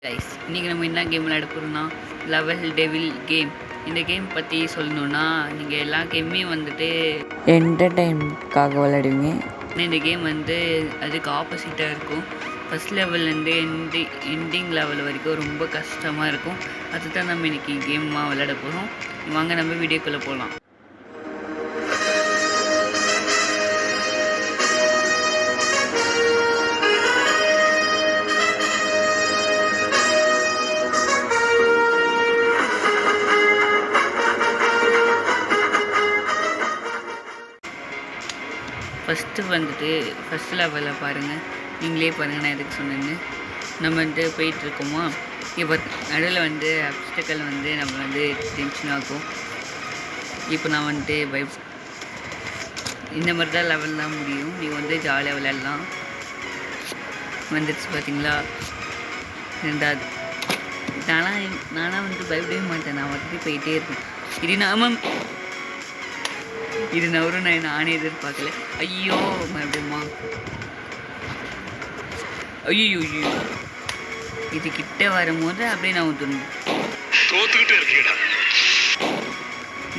Guys இன்றைக்கி நம்ம என்ன கேம் விளையாட போகிறோம்னா லெவல் டெவில் கேம். இந்த கேம் பற்றி சொல்லணுன்னா நீங்கள் எல்லா கேமுமே வந்துட்டு என்டர்டைன்மெண்ட்காக விளையாடுவீங்க. இந்த கேம் வந்து அதுக்கு ஆப்போசிட்டாக இருக்கும். ஃபஸ்ட் லெவல்லேருந்து எண்டிங் லெவல் வரைக்கும் ரொம்ப கஷ்டமாக இருக்கும். அதுதான் நம்ம இன்றைக்கி கேமாக விளையாட போகிறோம். வாங்க நம்ம வீடியோக்குள்ளே போகலாம். ஃபஸ்ட் லெவலில் பாருங்கள், நீங்களே பாருங்கள் நான் எதுக்கு சொன்னேன்னு. நம்ம வந்து போயிட்டுருக்கோமா, இப்போ நடுவில் வந்து அப்டக்கல் வந்து நம்ம வந்து டென்ஷன் ஆகும். இப்போ நான் வந்துட்டு இந்த மாதிரி தான் லெவல் தான் முடியும். நீங்கள் வந்து ஜாலியாக விளையாடலாம். வந்துடுச்சு பார்த்தீங்களா, ரெண்டாவது. நானாக வந்து பயப்படவே மாட்டேன், நான் வந்துட்டு போயிட்டே இருப்பேன். இது நவரும் நானே எதிர்பார்க்கல. ஐயோ மறுபடியுமா, ஐயோ இது கிட்ட வரும்போது அப்படியே நான் தோத்துக்கிட்டே இருக்கேன்.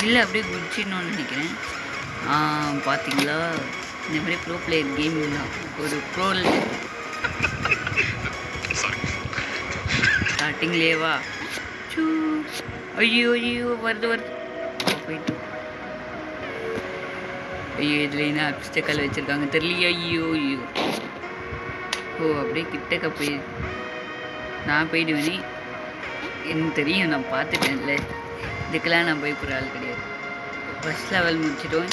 இல்லை அப்படியே குடிச்சிடணும்னு நினைக்கிறேன். பார்த்தீங்களா, இந்த மாதிரி ப்ரோ பிளேயர் கேம் தான். ஒரு ப்ரோ ஸ்டார்டிங்லேவா ஐயோ வருது போயிட்டு. ஐயோ இதில் என்ன அப்டக்கல் வச்சுருக்காங்க தெரியலையா. ஐயோ அப்படியே கிட்டக்க போய் நான் போயிடுவேனே. எனக்கு தெரியும், நான் பார்த்துட்டேன்ல. இதுக்கெல்லாம் நான் பயப்படுற ஆள் கிடையாது. ஃபஸ்ட் லெவல் முடிச்சிட்டோம்.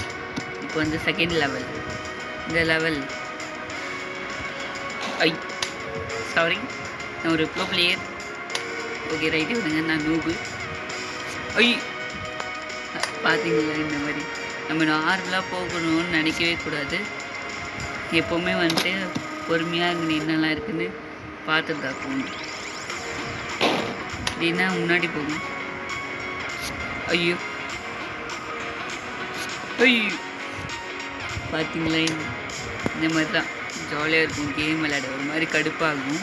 இப்போ வந்து செகண்ட் லெவல். இந்த லெவல் சாரி, நான் ஒரு ப்ரோ பிளேயர். ஓகே ரைட்டு விடுங்க, நான் நூபு. பார்த்தீங்களா, இந்த மாதிரி நம்ம நார்மலாக போகணும்னு நினைக்கவே கூடாது. எப்போவுமே வந்துட்டு பொறுமையாக இங்கே என்னெல்லாம் இருக்குதுன்னு பார்த்துட்டு தான் போகணும். அப்படின்னா முன்னாடி போகணும். ஐயோ பார்த்தீங்களா, இந்த மாதிரி தான் ஜாலியாக இருக்கும் கேம் விளையாட. ஒரு மாதிரி கடுப்பாகும்.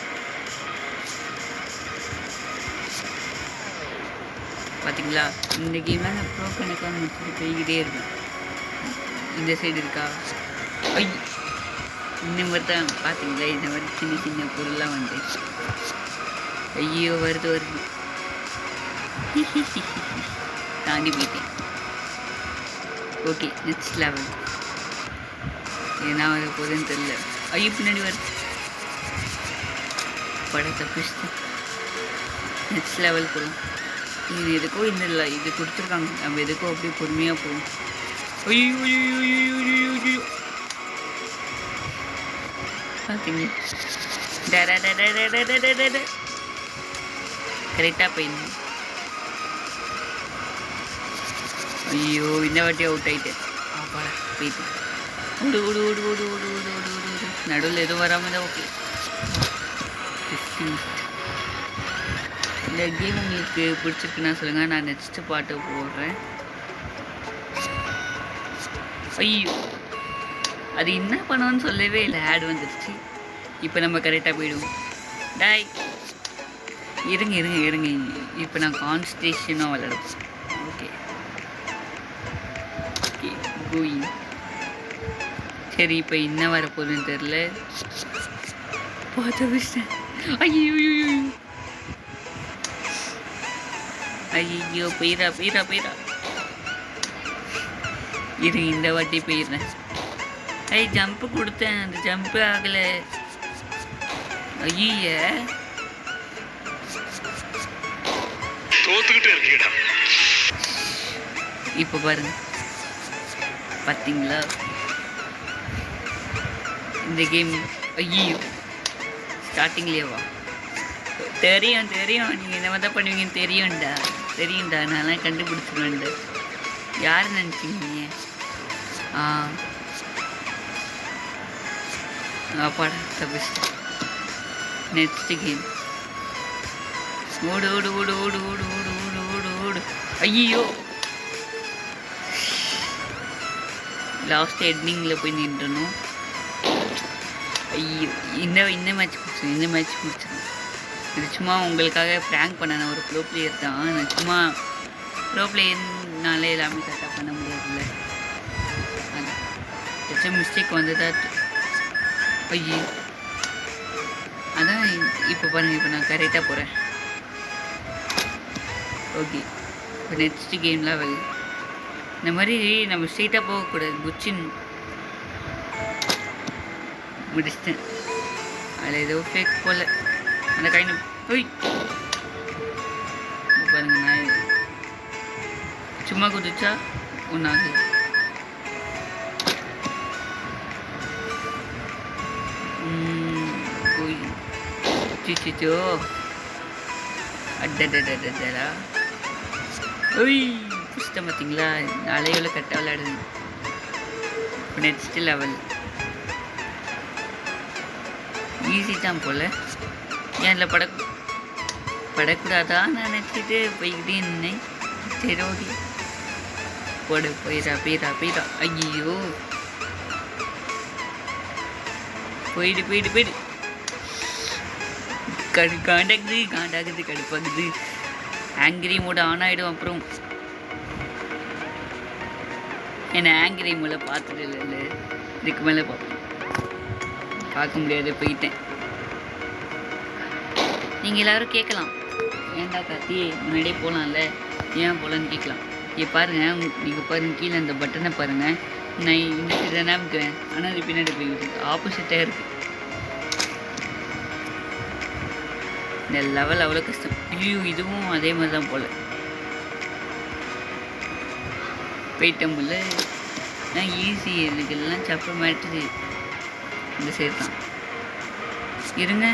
பார்த்தீங்களா, இந்த கேமில் நான் ப்ரோ கணக்காக முடிச்சுட்டு போய்கிட்டே இருக்கேன். இந்த சைடு இருக்கா, இந்த மாதிரி தான். பார்த்தீங்களா, இந்த மாதிரி சின்ன சின்ன பொருள்லாம் வந்து ஐயோ வருது தாண்டி போயிட்டேன். ஓகே நெக்ஸ்ட் லெவல் என்ன வர போகுதுன்னு தெரியல. ஐயோ பின்னாடி வருது படத்தை பிடிச்சி. நெக்ஸ்ட் லெவல் போகலாம். இது எதுக்கோ இது கொடுத்துருக்காங்க, நம்ம எதுக்கோ அப்படியே பொறுமையாக போகும். கரெக்டாக போயிருந்தேன். ஐயோ இந்த வாட்டி அவுட் ஆகிட்டேன். போயிட்டு நடுவில் எதுவும் வராமல் தான். ஓகே, இந்த கேம் உங்களுக்கு பிடிச்சிருக்குன்னா சொல்லுங்கள், நான் நெக்ஸ்ட்டு பாட்டு போடுறேன். ஐயோ அது என்ன பண்ணுவோன்னு சொல்லவே இல்லை, ஆட் வந்துடுச்சு. இப்போ நம்ம கரெக்டாக போயிடுவோம். டாய் இருங்க. இப்போ நான் கான்ஸ்டேஷனாக விளையாடுவோம். Okay going. சரி, இப்போ என்ன வரப்போகுதுன்னு தெரில. பார்த்து வச்சிட்டேன். ஐயோ போயிடா. இந்த வாட்டி போயிடுறேன். ஜம்ப்பு கொடுத்தேன், அந்த ஜம்ப்பு ஆகலை. ஐய தோத்துக்கிட்டே இருக்கீடா. இப்போ பாருங்க, பார்த்தீங்களா இந்த கேம். ஐயோ ஸ்டார்டிங்லேயேவா, தெரியும் நீங்கள் இந்த மாதிரி தான் பண்ணுவீங்கன்னு தெரியும்டா. நான்லாம் கண்டுபிடிச்சிடுவேன்டா. யார் நினச்சிங்க? அப்பாடா தப்பிச்சு. Next game. ஓடு. ஐயோ லாஸ்ட் எண்டிங்கில் போய் நின்றணும். ஐயோ இந்த மேட்ச் முடிச்சிடும். இது சும்மா உங்களுக்காக ப்ராங்க் பண்ண ஒரு ப்ரோ பிளேயர் தான். நான் சும்மா ப்ரோ பிளேயர்னாலே எல்லாமே கரெக்டாக பண்ண முடியாதுல்ல. அது ஏதாச்சும் மிஸ்டேக் வந்ததா ஐயோ அதான் இப்போ பாருங்கள். இப்போ நான் கரெக்டாக போகிறேன். ஓகே, இப்போ நெக்ஸ்ட் கேம் லெவல். இந்த மாதிரி நம்ம ஸ்ட்ரெயிட்டாக போகக்கூடாது. குச்சின் முடிச்சிட்டேன். அதில் ஏதோ ஃபேக் போல் அந்த கைன்னு போய் பாருங்க. நான் சும்மா குதிச்சா ஒன்றாகுது. போய் சிச்சோ அட்டடா ஒய் புஷ்டம் பார்த்தீங்களா? அலையோல கட்ட விளையாடுது. இப்போ நெக்ஸ்ட் லெவல் ஈஸி தான் போல். ஏன் இல்லை படக்கூடாதா நான் நினச்சிட்டு போய்கிட்டே இருந்தேன். சரி ஓகே போயிடா. ஐயோ போயிடு காண்டாகுது கடுப்பாகுது. ஆங்கிரி மோட் ஆன் ஆகிடும். அப்புறம் என்ன ஆங்கிரி மோட பார்த்துட்டு இல்லை, இதுக்கு மேலே பார்க்க முடியாது. போயிட்டேன். நீங்கள் எல்லோரும் கேட்கலாம், ஏன்டா கார்த்தி முன்னாடியே போகலாம்ல, ஏன் போகலான்னு கேட்கலாம். இங்கே பாருங்கள், நீங்கள் பாருங்கள் கீழே அந்த பட்டனை பாருங்கள். நான் இந்த சைடு தான் இருக்கிறேன், ஆனால் அது பின்னாடி போய்கிட்டு ஆப்போசிட்டாக இருக்குது. இந்த லெவல் அவ்வளோ கஷ்டம். ஐயோ இதுவும் அதே மாதிரி தான் போல். போயிட்டோம்ல, நான் ஈஸி. எனக்கு எல்லாம் சப்ப மாட்டுது. இந்த சைடு தான் இருங்க.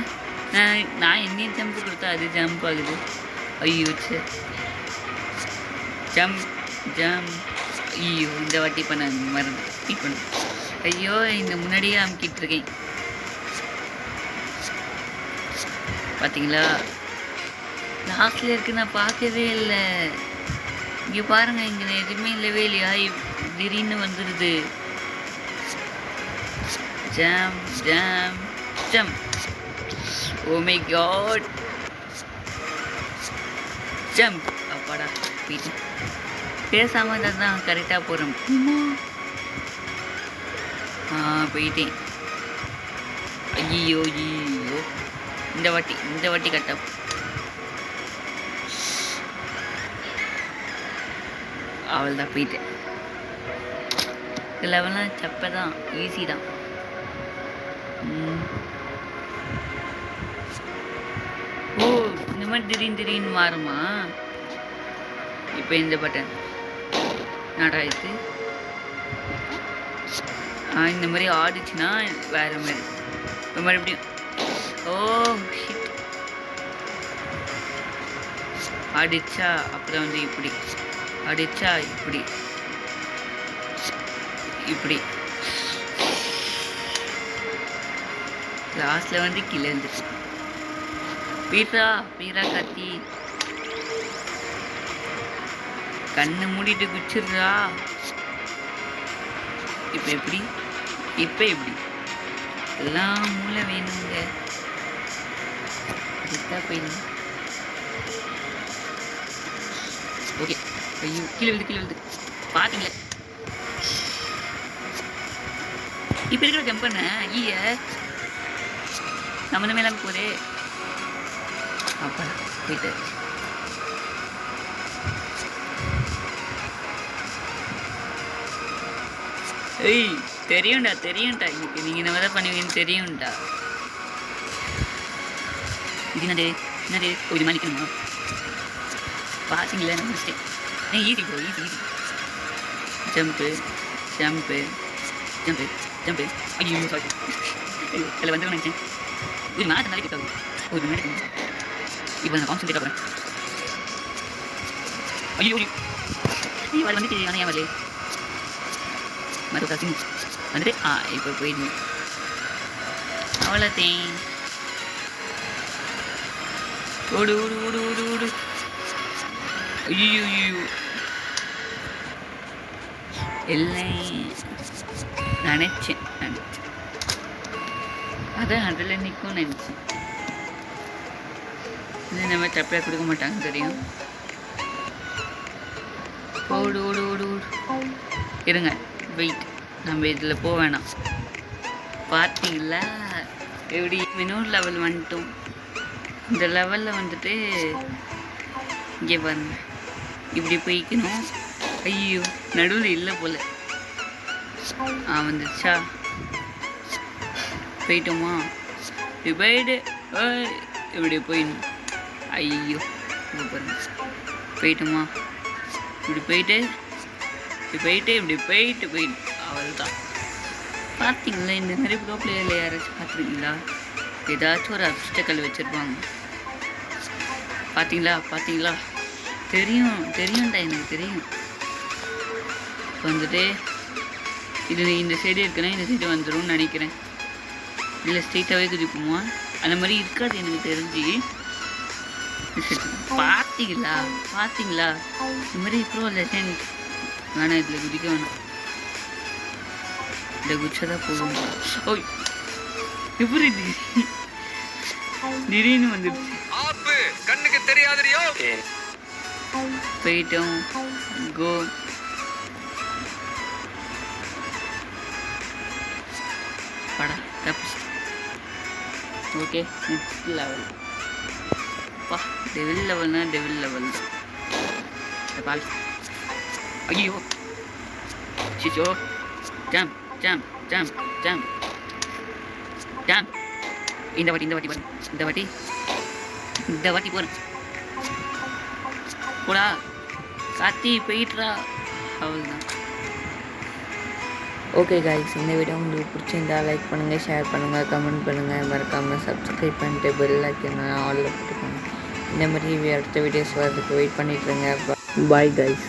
நான் என்ன ஜம்ப் கொடுத்தா அது ஜம்ப் ஆகுது. ஐயோ சே ஜம்ப் ஐயோ இந்த வாட்டி பண்ண மறந்து ஐயோ இந்த முன்னாடியே அமுக்கிட்டு இருக்கேன். பார்த்தீங்களா லாஸ்ட்ல இருக்கு, நான் பார்க்கவே இல்லை. இங்கே பாருங்க, இங்கே எதுவுமே இல்லவே இல்லையா? திடீர்னு வந்துடுது. Jump oh my God jump. அப்பாடா போயிட்டு பேசாமல் தான் கரெக்டாக போகிறோம். போயிட்டேன். ஐயோ இந்த வாட்டி கரெக்டாக அவள் தான் போயிட்டேன். இந்த லெவலாம் சப்பை தான், ஈஸி தான். ஓ இந்த மாதிரி திடீர்னு மாறுமா? இப்போ இந்த பட்டன் நடாயிடுச்சு. இந்த மாதிரி ஆடிச்சுன்னா வேறு மாதிரி. இப்போ மறுபடியும் ஓ ஷிட் ஆடிச்சா அப்புறம் வந்து இப்படி ஆடிச்சா இப்படி லாஸ்ட்ல வந்து கீழே இருந்துச்சு. பீரா கத்தி கண்ணை மூடிட்டு குச்சிடுறா. இப்போ எப்படி எல்லாம் மூளை வேணுங்க. போயிடுங்க. ஓகே ஐயோ கீழே விழுது பார்த்தீங்களே. இப்போ இருக்கிற ஜம்ப் பண்ண ஐய சம்மந்தமே இல்லாமல் போதே. அப்பா போயிட்டு ஏய் தெரியும்டா இன்னைக்கு நீங்கள் இந்த மாதிரி பண்ணுவீங்கன்னு தெரியும்டா. இது என்னது ஒரு மாதிரி நிற்கணுமா? பார்த்தீங்களா mistake. Easy bro easy jump ஐயோ சாரி அதில் வந்து நினச்சேன். ஒரு மேட்ச் நாளைக்கு கேட்காது. ஒரு மினிட் இப்போ நான் கான்சன்ட்ரேட் ஆகிறேன். ஐயோ அது வந்துட்டு ஆனால் ஏன் வரல மறு கசிங் வந்துட்டு இப்போ போயிடணும். அவ்வளோத்தேன். ஓடு ஐயோ எல்லாம் நினச்சேன் அதான் அதில் நிற்கும் நினச்சேன். இந்த மாதிரி சப்ளை கொடுக்க மாட்டாங்க தெரியும். ஓடு ஓடு ஓடு ஓடு. இருங்க வெயிட், நம்ம இதில் போக வேணாம். பார்த்தீங்களா எப்படி இன்னொரு லெவல் வந்துட்டோம். இந்த லெவலில் வந்துட்டு இங்கே பாருங்க, இப்படி போய்க்கணும். ஐயோ நடுவில் இல்லை போல். வந்துச்சா, போயிட்டோமா? இப்படி போயிட்டு இப்படி போயிடணும். ஐயோ இப்போ பாருங்க, போயிட்டோமா? இப்படி போயிட்டு இப்படி போயிட்டு இப்படி போயிட்டு போயிட்டு அவள் தான். பார்த்தீங்களா இந்த மாதிரி ப்ரோ பிளேயரில் யாராச்சும் பார்த்துருக்கீங்களா? ஏதாச்சும் ஒரு அப்ஸ்டக்கல் வச்சுருப்பாங்க. பார்த்தீங்களா பார்த்தீங்களா? தெரியும்டா, எனக்கு தெரியும். இப்போ வந்துட்டு இது இந்த சைடு இருக்குன்னா இந்த சைடு வந்துடும் நினைக்கிறேன். இல்லை ஸ்ட்ரெயிட்டாகவே குதிக்குமா? அந்த மாதிரி இருக்காது எனக்கு தெரிஞ்சு. பார்த்தீங்களா பார்த்தீங்களா? இந்த மாதிரி ப்ரோ லெஜண்ட் வேணாம், இதில் குதிக்க வேணாம். இதில் குதிச்சதான் போகும். ஓய் எப்படி திடீர்னு வந்துடுச்சு. கண்ணுக்கு தெரியாதறியோ. போயிட்டோம். கோ. படா தப்பிச்சு. Okay next level. பா டெவில் லெவல்னா டெவில் லெவல் தான். ஐயோ சிச்சோ. Jump jump jump jump jump. இந்த வாட்டி பாரு, இந்த வாட்டி போகிறேன். போடா காத்தி போயிட்டுறா. அவ்வளோதான். ஓகே காய்ஸ், இந்த வீடியோ உங்களுக்கு பிடிச்சிருந்தா லைக் பண்ணுங்கள், ஷேர் பண்ணுங்கள், கமெண்ட் பண்ணுங்கள், மறக்காமல் சப்ஸ்கிரைப் பண்ணிட்டு பெல் ஐக்கன் ஆலில் போட்டுக்கோங்க. இந்த மாதிரி அடுத்த வீடியோஸ் வரதுக்கு வெயிட் பண்ணிட்டுருங்க. Bye guys.